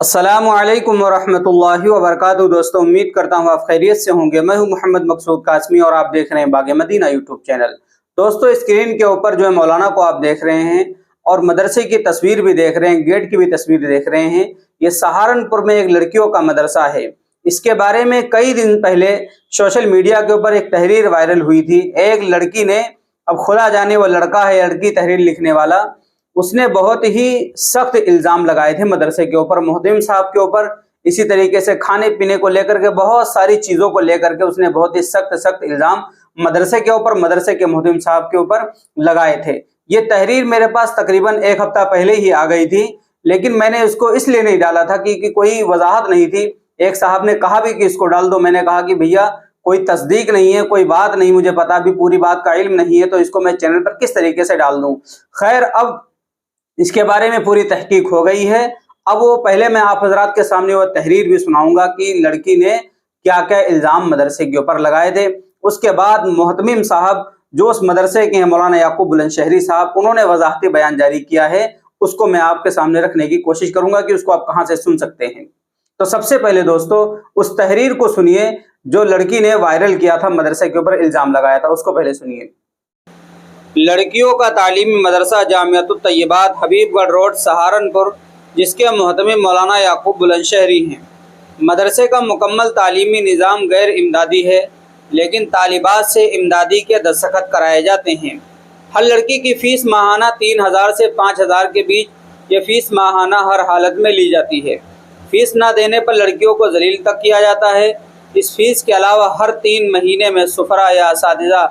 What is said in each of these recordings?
अस्सलामु अलैकुम वरहमतुल्लाहि वबरकातुहू। दोस्तों, उम्मीद करता हूँ आप खैरियत से होंगे। मैं हूँ मोहम्मद मकसूद कासमी और आप देख रहे हैं बाग मदीना यूट्यूब चैनल। दोस्तों, स्क्रीन के ऊपर जो है मौलाना को आप देख रहे हैं और मदरसे की तस्वीर भी देख रहे हैं, गेट की भी तस्वीर देख रहे हैं। ये सहारनपुर में एक लड़कियों का मदरसा है। इसके बारे में कई दिन पहले सोशल मीडिया के ऊपर एक तहरीर वायरल हुई थी। एक लड़की ने, अब खुदा जाने वो लड़का है या लड़की तहरीर लिखने वाला, उसने बहुत ही सख्त इल्ज़ाम लगाए थे मदरसे के ऊपर, मोहतमिम साहब के ऊपर। इसी तरीके से खाने पीने को लेकर के, बहुत सारी चीज़ों को लेकर के उसने बहुत ही सख्त इल्ज़ाम मदरसे के ऊपर, मदरसे के मोहतमिम साहब के ऊपर लगाए थे। ये तहरीर मेरे पास तकरीबन एक हफ्ता पहले ही आ गई थी, लेकिन मैंने इसको इसलिए नहीं डाला था कि कोई वजाहत नहीं थी। एक साहब ने कहा भी कि इसको डाल दो, मैंने कहा कि भैया कोई तस्दीक नहीं है, कोई बात नहीं मुझे पता, भी पूरी बात का इल्म नहीं है, तो इसको मैं चैनल पर किस तरीके से डाल दूं। खैर, अब इसके बारे में पूरी तहकीक हो गई है। अब वो पहले मैं आप हजरात के सामने वो तहरीर भी सुनाऊंगा कि लड़की ने क्या क्या इल्ज़ाम मदरसे के ऊपर लगाए थे। उसके बाद मोहतमिम साहब जो उस मदरसे के हैं, मौलाना याकूब बुलंदशहरी साहब, उन्होंने वजाहती बयान जारी किया है। उसको मैं आपके सामने रखने की कोशिश करूंगा कि उसको आप कहाँ से सुन सकते हैं। तो सबसे पहले दोस्तों, उस तहरीर को सुनिए जो लड़की ने वायरल किया था, मदरसे के ऊपर इल्ज़ाम लगाया था, उसको पहले सुनिए। लड़कियों का तालीमी मदरसा जामियातुत तय्यबात, हबीबगढ़ रोड, सहारनपुर, जिसके मोहतमिम मौलाना याकूब बुलंदशहरी हैं। मदरसे का मुकम्मल तालीमी निज़ाम गैर इमदादी है, लेकिन तालिबात से इमदादी के दस्तखत कराए जाते हैं। हर लड़की की फ़ीस माहाना 3000 से 5000 के बीच ये फ़ीस माहाना हर हालत में ली जाती है। फ़ीस ना देने पर लड़कियों को जलील तक किया जाता है। इस फ़ीस के अलावा हर 3 महीने में सुफरा या असातिज़ा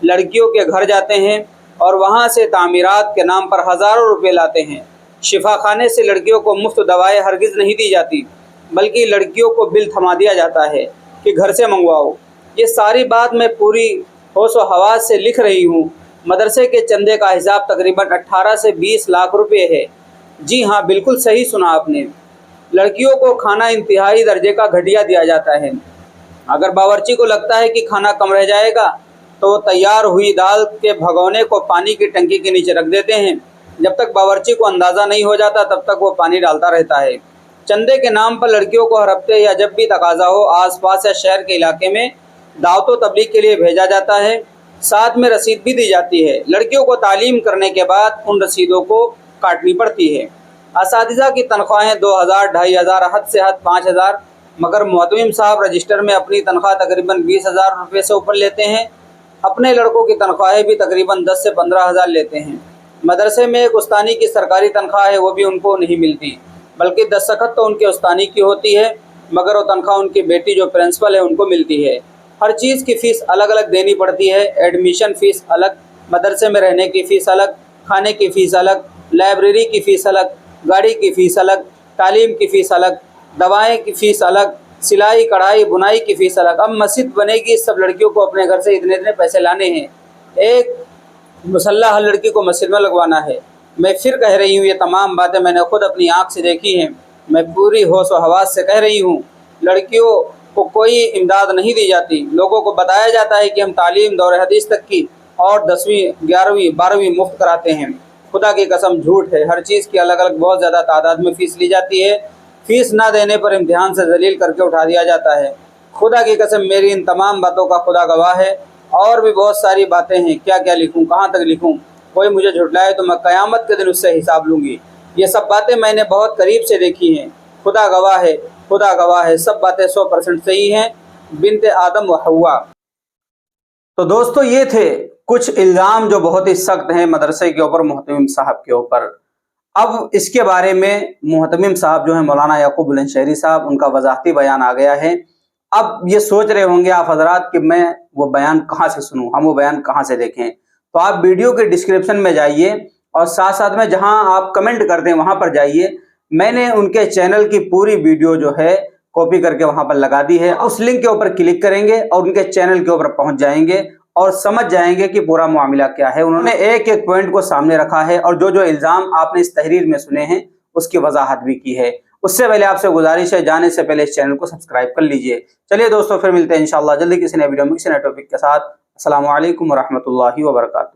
लड़कियों के घर जाते हैं और वहाँ से तामीरात के नाम पर हज़ारों रुपए लाते हैं। शिफा खाने से लड़कियों को मुफ्त दवाएं हरगिज़ नहीं दी जाती, बल्कि लड़कियों को बिल थमा दिया जाता है कि घर से मंगवाओ। ये सारी बात मैं पूरी होश व हवास से लिख रही हूँ। मदरसे के चंदे का हिसाब तकरीबन 18 से 20 लाख रुपए है। जी हाँ, बिल्कुल सही सुना आपने। लड़कियों को खाना इंतहाई दर्जे का घटिया दिया जाता है। अगर बावर्ची को लगता है कि खाना कम रह जाएगा तो वो तैयार हुई दाल के भगोने को पानी की टंकी के नीचे रख देते हैं। जब तक बावर्ची को अंदाज़ा नहीं हो जाता तब तक वो पानी डालता रहता है। चंदे के नाम पर लड़कियों को हर हफ्ते या जब भी तकाजा हो आसपास या शहर के इलाके में दावत व तबलीग के लिए भेजा जाता है। साथ में रसीद भी दी जाती है। लड़कियों को तालीम करने के बाद उन रसीदों को काटनी पड़ती है। असातिज़ा की तनख्वाहें 2000, 2500, हद से हद 5000, मगर मोहतमिम साहब रजिस्टर में अपनी तनख्वाह तकरीबन 20,000 रुपये से ऊपर लेते हैं। अपने लड़कों की तनख्वाहें भी तकरीबन 10 से 15,000 लेते हैं। मदरसे में एक उस्तानी की सरकारी तनख्वाह है, वो भी उनको नहीं मिलती, बल्कि दस्तखत तो उनके उस्तानी की होती है, मगर वो तनख्वाह उनकी बेटी जो प्रिंसिपल है उनको मिलती है। हर चीज़ की फ़ीस अलग अलग देनी पड़ती है। एडमिशन फ़ीस अलग, मदरसे में रहने की फ़ीस अलग, खाने की फ़ीस अलग, लाइब्रेरी की फ़ीस अलग, गाड़ी की फ़ीस अलग, तालीम की फ़ीस अलग, दवाएँ की फ़ीस अलग, सिलाई कढ़ाई बुनाई की फ़ीस अलग। अब मस्जिद बनेगी, सब लड़कियों को अपने घर से इतने पैसे लाने हैं। एक मुसल्ला हर लड़की को मस्जिद में लगवाना है। मैं फिर कह रही हूँ, ये तमाम बातें मैंने खुद अपनी आँख से देखी हैं। मैं पूरी होश व हवास से कह रही हूँ, लड़कियों को कोई इमदाद नहीं दी जाती। लोगों को बताया जाता है कि हम तालीम दौर हदीस तक की और 10वीं 11वीं 12वीं मुफ्त कराते हैं। खुदा की कसम झूठ है। हर चीज़ की अलग अलग बहुत ज़्यादा तादाद में फ़ीस ली जाती है। फ़ीस ना देने पर इम्तिहान से जलील करके उठा दिया जाता है। खुदा की कसम, मेरी इन तमाम बातों का खुदा गवाह है। और भी बहुत सारी बातें हैं, क्या क्या लिखूं, कहाँ तक लिखूं। कोई मुझे झुठलाए तो मैं क़यामत के दिन उससे हिसाब लूँगी। ये सब बातें मैंने बहुत करीब से देखी हैं। खुदा गवाह है, खुदा गवाह है, सब बातें 100% सही हैं। बिन्ते आदम व हव्वा। तो दोस्तों, ये थे कुछ इल्ज़ाम जो बहुत ही सख्त हैं मदरसे के ऊपर, मोहतमिम साहब के ऊपर। अब इसके बारे में मोहतमिम साहब जो है मौलाना याकूब बुलंदशहरी साहब, उनका वजाहती बयान आ गया है। अब ये सोच रहे होंगे आप हजरात कि मैं वो बयान कहाँ से सुनूं, हम वो बयान कहाँ से देखें। तो आप वीडियो के डिस्क्रिप्शन में जाइए और साथ साथ में जहां आप कमेंट करते हैं वहां पर जाइए। मैंने उनके चैनल की पूरी वीडियो जो है कॉपी करके वहां पर लगा दी है। उस लिंक के ऊपर क्लिक करेंगे और उनके चैनल के ऊपर पहुंच जाएंगे और समझ जाएंगे कि पूरा मामला क्या है। उन्होंने एक एक पॉइंट को सामने रखा है और जो जो इल्ज़ाम आपने इस तहरीर में सुने हैं उसकी वजाहत भी की है। उससे पहले आपसे गुजारिश है, जाने से पहले इस चैनल को सब्सक्राइब कर लीजिए। चलिए दोस्तों, फिर मिलते हैं इंशाअल्लाह जल्दी किसी नए वीडियो में किसी नए टॉपिक के साथ। अस्सलामु अलैकुम वरहमतुल्लाहि वबरकातुहू।